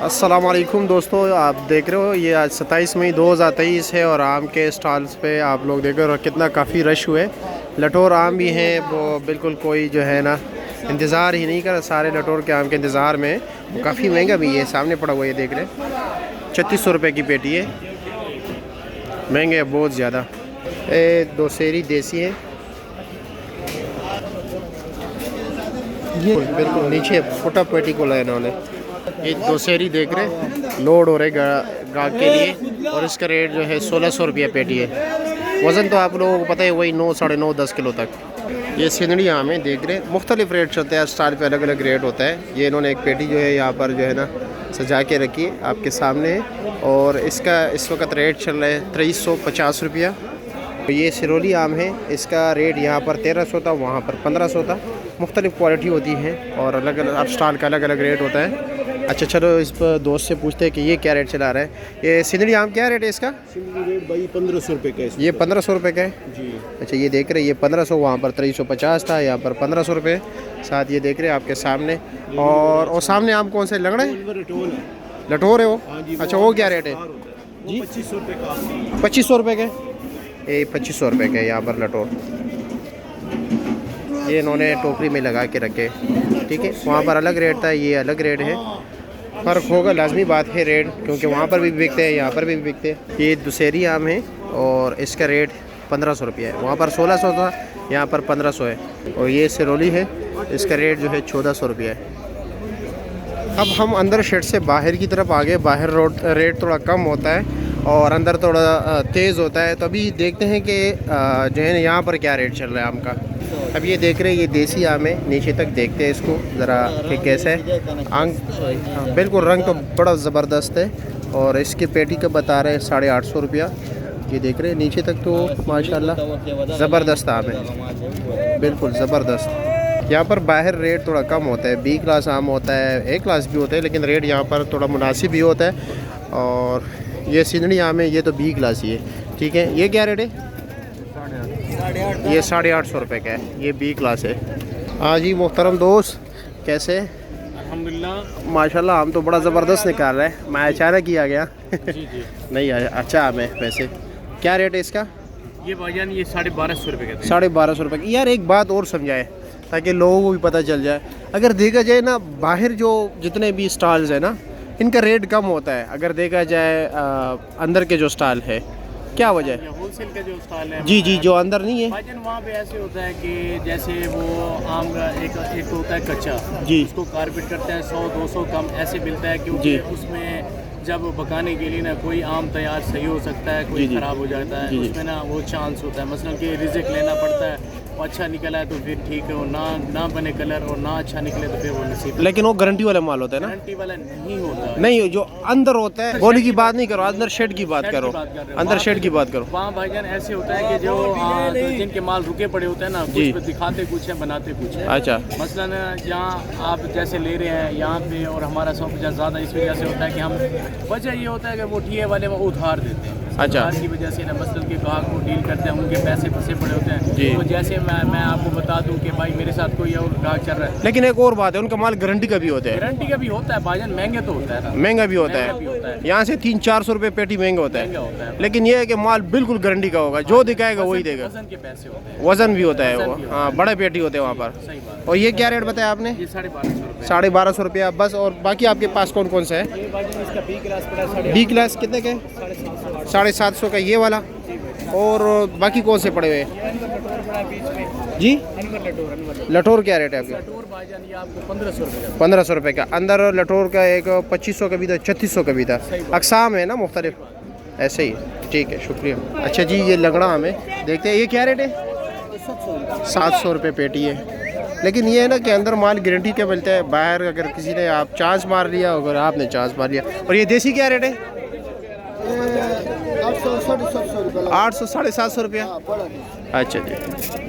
अस्सलाम वालेकुम दोस्तों, आप देख रहे हो ये आज 27 मई 2023 है और आम के स्टॉल्स पे आप लोग देख रहे हो कितना काफ़ी रश हुए। लटोर आम भी हैं, वो बिल्कुल कोई जो है ना इंतज़ार ही नहीं कर, सारे लटोर के आम के इंतज़ार में। वो काफ़ी महंगा भी है, सामने पड़ा हुआ है, देख रहे हैं 3600 रुपये की पेटी है। महंगे है बहुत ज़्यादा। दोसेरी देसी है, ये बिल्कुल नीचे फुटा पेटी को लाया इन्होंने। ये दोसेरी देख रहे लोड हो रहे गाहक के लिए और इसका रेट जो है 1600 रुपया पेटी है। वज़न तो आप लोगों को पता है वही 9, 9.5, 10 किलो तक। ये सिंदड़ी आम है, देख रहे मुख्तलिफ रेट चलते हैं, स्टाइल पे अलग अलग रेट होता है। ये इन्होंने एक पेटी जो है यहाँ पर जो है ना सजा के रखी है आपके सामने और इसका इस वक्त रेट चल रहा है 2350 रुपया। ये सिरोली आम है, इसका रेट यहाँ पर 1300 था, वहाँ पर 1500 था। मुख्तलिफ क्वालिटी होती है और अलग अलग स्टाइल का अलग अलग रेट होता है। अच्छा चलो इस पर दोस्त से पूछते हैं कि ये क्या रेट चला रहा है। ये सिंदड़ी आम क्या रेट है इसका? सिंदड़ी रेट भाई 1500 रुपये का है। ये 1500 रुपये का है जी। अच्छा ये देख रहे हैं, ये 1500, वहाँ पर 2350 था, यहाँ पर 1500 रुपये। साथ ये देख रहे हैं आपके सामने। और सामने आम कौन से लंगड़े लटोर है वो? अच्छा वो क्या रेट है जी? 2500 रुपये का। 2500 रुपये के, ये 2500 रुपये के यहाँ पर लटोर। ये इन्होंने टोकरी में लगा के रखे, ठीक है। वहाँ पर अलग रेट था, ये अलग रेट है। फ़र्क होगा, लाजमी बात है रेट, क्योंकि वहाँ पर भी बिकते हैं, यहाँ पर भी बिकते हैं। ये दुसेरी आम है और इसका रेट 1500 रुपया है। वहाँ पर 1600 था, यहाँ पर 1500 है। और ये सिरोली है, इसका रेट जो है 1400 रुपया है। अब हम अंदर शेड से बाहर की तरफ आ गए। बाहर रोड रेट थोड़ा कम होता है और अंदर थोड़ा तेज़ होता है। तो अभी देखते हैं कि जो है यहाँ पर क्या रेट चल रहा है आम का। अब ये देख रहे हैं, ये देसी आम है, नीचे तक देखते हैं इसको ज़रा कि कैसा है। आंग बिल्कुल रंग तो बड़ा ज़बरदस्त है और इसकी पेटी का बता रहे हैं 850 रुपया। ये देख रहे हैं नीचे तक तो माशाल्लाह ज़बरदस्त आम है, बिल्कुल ज़बरदस्त। यहाँ पर बाहर रेट थोड़ा कम होता है, बी क्लास आम होता है, ए क्लास भी होता है, लेकिन रेट यहाँ पर थोड़ा मुनासिब भी होता है। और ये सिंदड़ी आम है, ये तो बी क्लास ही है, ठीक है। ये क्या रेट है? ये 850 रुपये का है, ये बी क्लास है। हाँ जी मोहतरम दोस्त, कैसे? अल्हम्दुलिल्लाह माशाल्लाह आम तो बड़ा ज़बरदस्त निकाल रहा है। मैं अचानक ही आ गया। जी जी। नहीं अच्छा आम है वैसे। क्या रेट है इसका? ये भाईजान ये 1250 रुपये का। 1250 रुपये का। यार एक बात और समझाए ताकि लोगों को भी पता चल जाए। अगर देखा जाए ना, बाहर जो जितने भी स्टॉल्स है ना, इनका रेट कम होता है। अगर देखा जाए अंदर के जो स्टॉल है, क्या वजह है? होलसेल का जो स्टॉल है जी जी, जो अंदर नहीं है भाईजान, वहाँ पे ऐसे होता है कि जैसे वो आम का एक होता है कच्चा जी, उसको कारपेट करते हैं 100-200 कम ऐसे मिलता है, क्योंकि उसमें जब पकाने के लिए ना कोई आम तैयार सही हो सकता है, कोई ख़राब हो जाता है, उसमें ना वो चांस होता है। मसलन कि रिज़िक लेना पड़ता है, वो अच्छा निकला है तो फिर ठीक है, और ना बने कलर और ना अच्छा निकले तो फिर वो नसीब। लेकिन वो गारंटी वाला माल होता है ना? गारंटी वाला नहीं होता है। नहीं, जो अंदर होता है, गोली की बात नहीं करो, अंदर शेड की बात करो, अंदर शेड की बात करो। वहाँ भाईजान ऐसे होता है कि जो जिनके माल रुके पड़े होते हैं ना, कुछ दिखाते कुछ है, बनाते कुछ है। अच्छा, मसलन जहाँ आप जैसे ले रहे हैं यहाँ पे और हमारा 150 ज़्यादा, इस वजह से होता है कि हम, वजह ये होता है कि वो ठिए वाले वो उधार देते हैं। अच्छा, की वजह से ना मसलन के ग्राहक को डील करते हैं, उनके पैसे फंसे पड़े होते हैं। तो जैसे मैं आपको बता दूं कि भाई मेरे साथ कोई और ग्राहक चल रहा है, लेकिन एक और बात है, उनका माल गारंटी का भी होता है। गारंटी का भी होता है भाईजान, महंगे तो होता है ना, महंगा भी होता है। यहाँ से 300-400 रुपये पेटी महंगा होता है, लेकिन ये है कि माल बिल्कुल गारंटी का होगा, जो दिखाएगा वही देगा। वजन के पैसे होते हैं, वजन भी होता है वो, हाँ बड़े पेटी होते हैं वहाँ पर। सही बात। और ये क्या रेट बताया आपने? ये 1250 रुपये। 1250 रुपया बस। और बाकी आपके पास कौन कौन सा है? ये भाईजान इसका बी क्लास पड़ा है, बी क्लास कितने के? 750 का ये वाला। और बाकी कौन से पड़े हुए जी? लटोर क्या रेट है आपके? लटोर भाईजान ये आपको 1500 रुपये का। 1500 रुपये का। अंदर लटोर का एक 2500 का भी था, 3600 का भी था। अकसाम है ना मुख्तलिफ, ऐसे ही, ठीक है, शुक्रिया। अच्छा जी, ये लंगड़ा हमें देखते हैं, ये क्या रेट है? 700 रुपये पेटी है। लेकिन ये है ना कि अंदर माल गारंटी का मिलता है, बाहर अगर किसी ने आप चांस मार लिया, अगर आपने चांस मार लिया। और ये देसी क्या रेट है? 800 750 रुपया। अच्छा जी।